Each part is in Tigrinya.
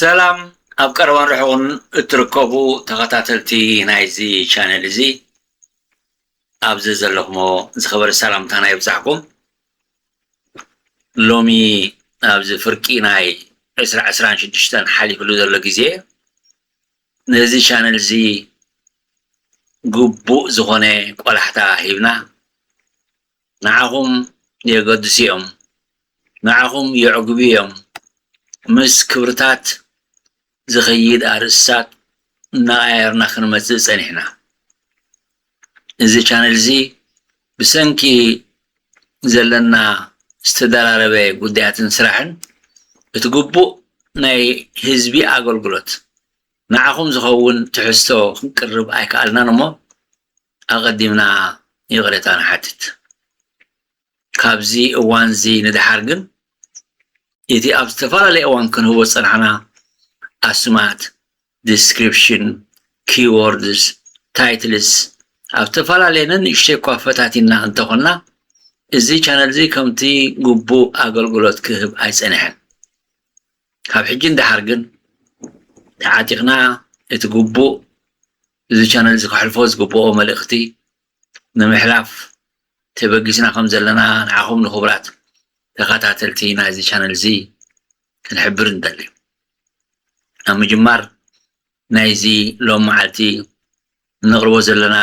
ሰላም ኣብ ቀረባን ርሑቕን እትርከቡ ተኸታተልቲ ናይዚ ቻነል እዚ ኣብዚ ዘለኹሞ ዝኸበረ ሰላምታና ይብዛሕኩም። ሎሚ ኣብዚ ፍርቂ ናይ 2026 ሓሊፍሉ ዘሎ ግዜ ነዚ ቻነል እዚ ግቡእ ዝኾነ ቆላሕታ ሂብና ንዓኹም የገድሱ እዮም፣ ንዓኹም የዕግቡ እዮም ምስ ክብርታት ዝኸይድ ኣርእስታት እናቀያየርና ክንመጽእ ፀኒሕና። እዚ ቻነል እዚ ብሰንኪ ዘለና ዝተደራረበ ጉዳያትን ስራሕን እቲ ግቡእ ናይ ህዝቢ ኣገልግሎት ንዓኹም ዝኸውን ትሕዝቶ ክንቅርብ ኣይከኣልናን እሞ ኣቐዲምና ይቕሬታ ንሓትት። ካብዚ እዋን እዚ ንድሓር ግን እቲ ኣብ ዝተፈላለየ እዋን ክንህቦ ፀናሕና ኣስማት፣ ዲስክሪፕሽን፣ ኪወርድስ፣ ታይትልስ ኣብ ዝተፈላለየ ንእሽተይ እኳ ፈታቲና እንተኾና እዚ ቻነል እዚ ከምቲ ግቡእ ኣገልግሎት ክህብ ኣይፀንሐን። ካብ ሕጂ እንድሓር ግን ተዓጢቕና እቲ ግቡእ እዚ ቻነል እዚ ክሕልፎ ዝግብኦ መልእኽቲ ንምሕላፍ ተበጊስና ከም ዘለና ንዓኹም ንኽቡራት ተኸታተልቲ ናይዚ ቻነል እዚ ክንሕብር ንደሊ። ኣብ ምጅማር ናይዚ ሎም መዓልቲ ነቕርቦ ዘለና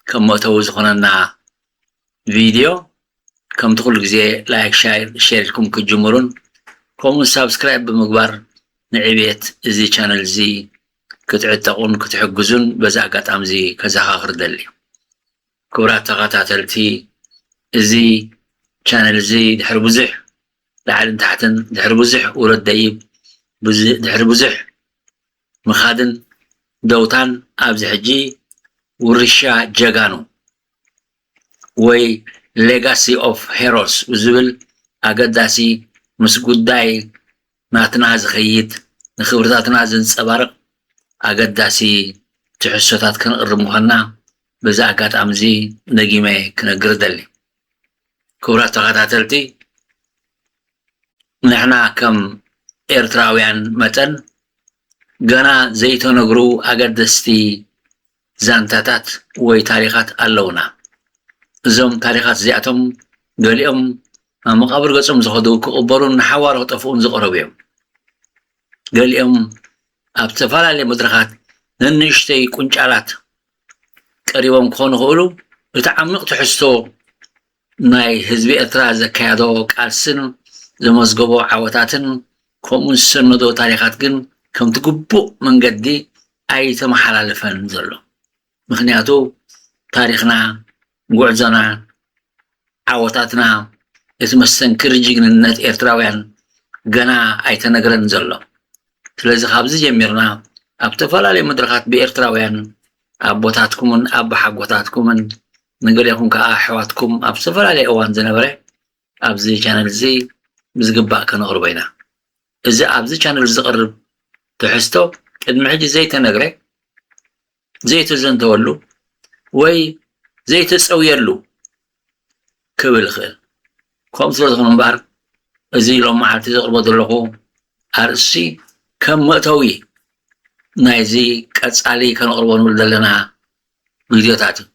ከም መእተዊ ዝኾነና ቪድዮ ከምቲ ኩሉ ግዜ ላይክ ሼር ኢልኩም ክጅምሩን ከምኡ ሳብስክራይብ ብምግባር ንዕብየት እዚ ቻነል እዚ ክትዕጠቑን ክትሕግዙን በዚ ኣጋጣሚ እዚ ከዘኻኽር ደሊ። ክቡራት ተኸታተልቲ እዚ ቻነል እዚ ድሕሪ ብዙሕ ላዕልን ታሕትን ድሕሪ ብዙሕ ውረድ ደይብ ድሕሪ ብዙሕ ምኻድን ደውታን ኣብዚ ሕጂ ውርሻ ጀጋኑ ወይ ሌጋሲ ኦፍ ሄሮስ ዝብል ኣገዳሲ ምስ ጉዳይ ናትና ዝኸይድ ንክብርታትና ዘንፀባርቕ ኣገዳሲ ትሕዝቶታት ክንቅርብ ምዃንና በዚ ኣጋጣሚ እዚ ነጊመ ክነግር ደሊ። ክቡራት ተኸታተልቲ ንሕና ከም ኤርትራውያን መጠን ገና ዘይተነግሩ ኣገደስቲ ዛንታታት ወይ ታሪኻት ኣለውና። እዞም ታሪኻት እዚኣቶም ገሊኦም ኣብ መቃብር ገጾም ዝኸዱ ክቕበሩን ንሓዋሮ ክጠፍኡን ዝቐረቡ እዮም። ገሊኦም ኣብ ዝተፈላለየ መድረኻት ነንእሽተይ ቁንጫላት ቀሪቦም ክኾኑ ይኽእሉ እቲ ዓሚቕ ትሕዝቶ ናይ ህዝቢ ኤርትራ ዘካየዶ ቃልስን ዘመዝገቦ ዓወታትን ከምኡ ዝሰነዶ ታሪኻት ግን ከምቲ ግቡእ መንገዲ ኣይተመሓላለፈን ዘሎ። ምክንያቱ ታሪኽና፣ ጉዕዞና፣ ዓወታትና እቲ መስተንክር ጅግንነት ኤርትራውያን ገና ኣይተነግረን ዘሎ። ስለዚ ካብዚ ጀሚርና ኣብ ዝተፈላለዩ መድረኻት ብኤርትራውያን ኣቦታትኩምን ኣቦሓጎታትኩምን ንገሊኹም ከዓ ኣሕዋትኩም ኣብ ዝተፈላለየ እዋን ዝነበረ ኣብዚ ቻነል እዚ ብዝግባእ ከነቕርቦ ኢና። እዚ ኣብዚ ቻነል ዝቐርብ ትሕዝቶ ቅድሚ ሕጂ ዘይተነግረ ዘይተዘንተወሉ ወይ ዘይተፀውየሉ ክብል ይኽእል። ከምኡ ስለ ዝኾነ እምበር እዚ ሎም መዓልቲ ዘቕርቦ ዘለኹ ኣርእስቲ ከም መእተዊ ናይዚ ቀፃሊ ከነቕርቦ ንብል ዘለና ቪድዮታት እዩ።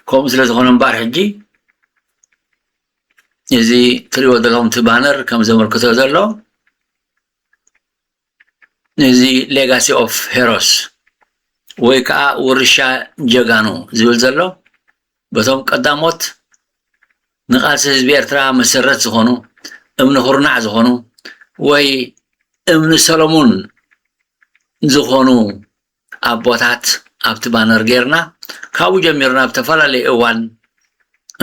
ከምኡ ስለ ዝኾነ እምበር ሕጂ እዚ ትሪእዎ ዘለኹም እቲ ባነር ከም ዘመልክቶ ዘሎ እዚ ሌጋሲ ኦፍ ሄሮስ ወይ ከዓ ውርሻ ጀጋኑ ዝብል ዘሎ በቶም ቀዳሞት ንቃልሲ ህዝቢ ኤርትራ መሰረት ዝኾኑ እምኒ ኩርናዕ ዝኾኑ ወይ እምኒ ሰሎሙን ዝኾኑ ኣቦታት ኣብቲ ባነር ጌርና ካብኡ ጀሚርና ብተፈላለየ እዋን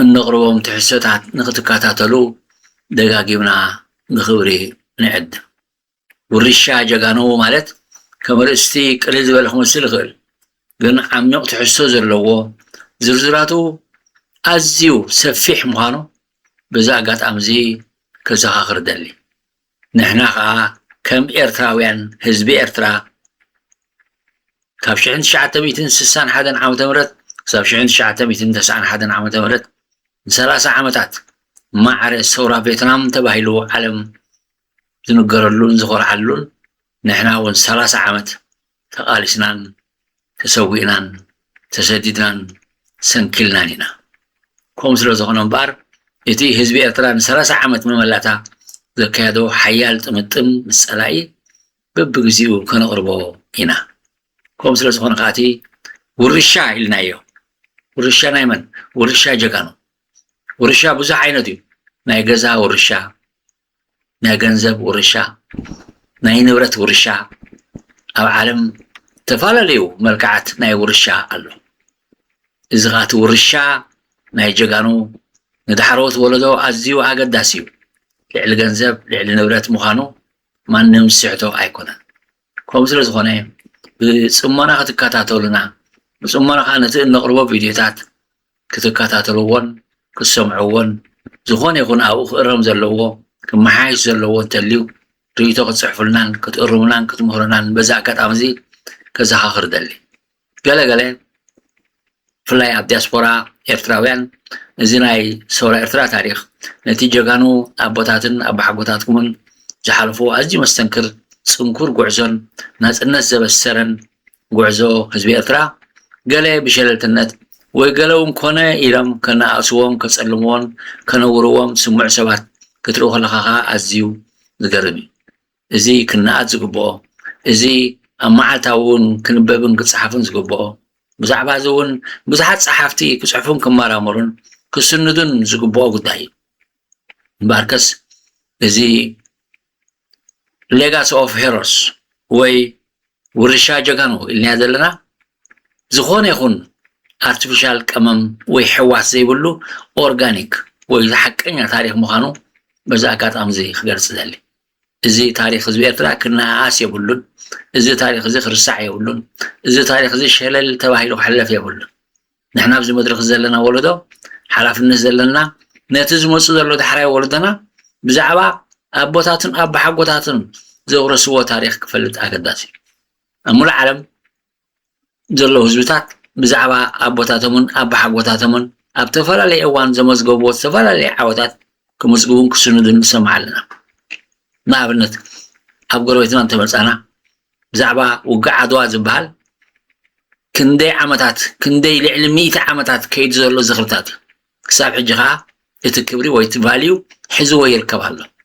እንቕርቦም ትሕዝቶታት ንክትከታተሉ ደጋጊምና ንክብሪ ንዕድ። ውርሻ ጀጋኑ ማለት ከም ርእስቲ ቅልል ዝበለ ክመስል ይኽእል፣ ግን ዓሚቕ ትሕዝቶ ዘለዎ ዝርዝራቱ ኣዝዩ ሰፊሕ ምዃኑ በዚ ኣጋጣሚ እዚ ከዘኻኽር ደሊ። ንሕና ከዓ ከም ኤርትራውያን ህዝቢ ኤርትራ ካብ 1961 ዓ.ም ክሳብ 1991 ዓ.ም ን30 ዓመታት ማዕረ ሰውራ ቬትናም ተባሂሉ ዓለም زنقرلون زخرعلون نحنا ون 30 عامت تقالسنان تسوينان تسديدنان سنكلنانينا كوم سلو زخنا مبار يتي حزب إرترا 30 عامت مملاتا زكادو حيال تمتم مسألة ببغزيو كنقربو هنا كوم سلو زخنا قاتي ورشا إلنايو ورشا نايمن ورشا جاكانو ورشا بزح عينتي ناي غزا ورشا ناي ገንዘብ ورشا ناي نبرت ورشا أو عالم تفالليو ملكعت ناي ورشا قالو إزغات ورشا ناي جاكانو ندحروت ولدو أزيو أقداسيو لعل ገንዘብ لعل نبرت مخانو ما نمسعتو أيكونا كوم سلو زخنا بصمنا كتكاتاتولنا بصمنا كانت نقربو فيديوهات كتكاتاتولون كسمعون زخون يكون أو قرم زلوه كم حايز زلوه تليو ريتو كتصحفلنا كتقرمنا كتمهرنا بزاكات أمزي كذا آخر دلي قال فلاي الدياسبورا إرتراويان زيناي سورة إرترا تاريخ نتيجة كانوا أبوتاتن أبحقوتاتكمن جحالفو أزي مستنكر سنكور قعزون الناس زبسرن قعزو حزبي إرترا قال بشلالتنت وقالوا كنا إيرام كنا أسوام كتسلمون كنا وروام سمع سبات كتروح لخاها أزيو ذكرني إزي كنا أتزقبو إزي أمعتاون كنا بابن كتصحفون زقبو بزعبا زون بزحات صحافتي كتصحفون كمارا مرون كسندون زقبو قداي باركس إزي legacy of heroes وي ورشا جاكانو اللي هذا لنا زخون يخون artificial كمام ويحواس زي بلو organic ويحققنا تاريخ مخانو بزاكات أمزي خبر سدالي إزي تاريخ زي إرترا كنا آسيا بلون إزي تاريخ زي خرساع يقولون إزي تاريخ زي شلل تباهيلو حلف يقولون نحنا بزي مدرخ زلنا ولدو حلاف الناس زلنا نتز مصدر له دحرا ولدنا بزعبا أبوتاتن أب حقوتاتن زي ورسوه تاريخ كفلت أقداسي أمو العالم زلو هزبتات بزعبا أبوتاتمون أب حقوتاتمون أبتفرالي أوان زمزقوبوت تفرالي عوتات كمزقوبون كسندون سمع لنا ما بنت أبقرويتنا أنت مرسانا بزعبا وقعدوا زبال كندي عمتات كندي لعلمية عمتات كيد زلو زغرتات كساب حجها يتكبري ويتفاليو حزو ويركبها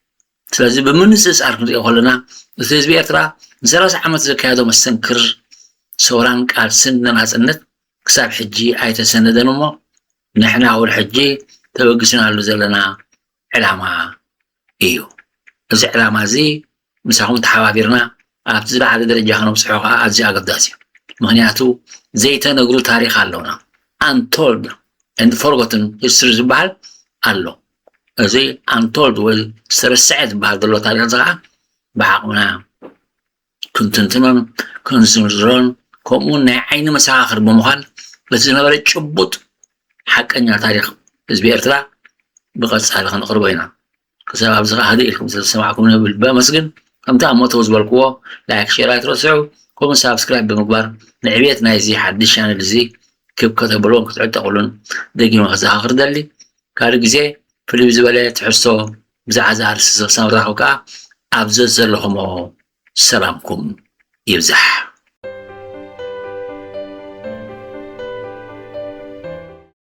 ስለዚህ በምንስስ አርክ ይሆልና ስለዚህ ኤርትራ 30 ዓመት ዘካያዶ መስተንክር ሶራን ቃል ስንናጽነት ክሳብ ሕጂ አይተሰነደንሞ ንሕና ወል ሕጂ ተበግስናሉ ዘለና ዕላማ እዩ እዚ ዕላማ እዚ ምሳኹም ተሓባቢርና ኣብ ዝለዓለ ደረጃ ክንብፅሖ ኣዝዩ ኣገዳሲ ምክንያቱ ዘይተነግሩ ታሪክ ኣለውና untold and forgotten history ዝበሃል ኣሎ زي untold والسرسعت بعد الله تعالى زعا بحقنا كنت انتمام كنت سنجرون كومون عين مساخر بمخال بس نبرة شبط حق أن تاريخ حزب إرترا بقص على خن قربينا كسبب زغا هذه لكم سمعكم بالمسجد كم تعموا توز بالقوة لايك شير ترسعوا كم سبسكرايب بمقبر نعبيتنا زي حد الشان زي كيف كتبلون كنت عدت أقولون دقيقة خزا آخر دلي كارك زي فلي بزبالة تحسو بزعزار سامراحوكا أبزز لهم سلامكم يبزح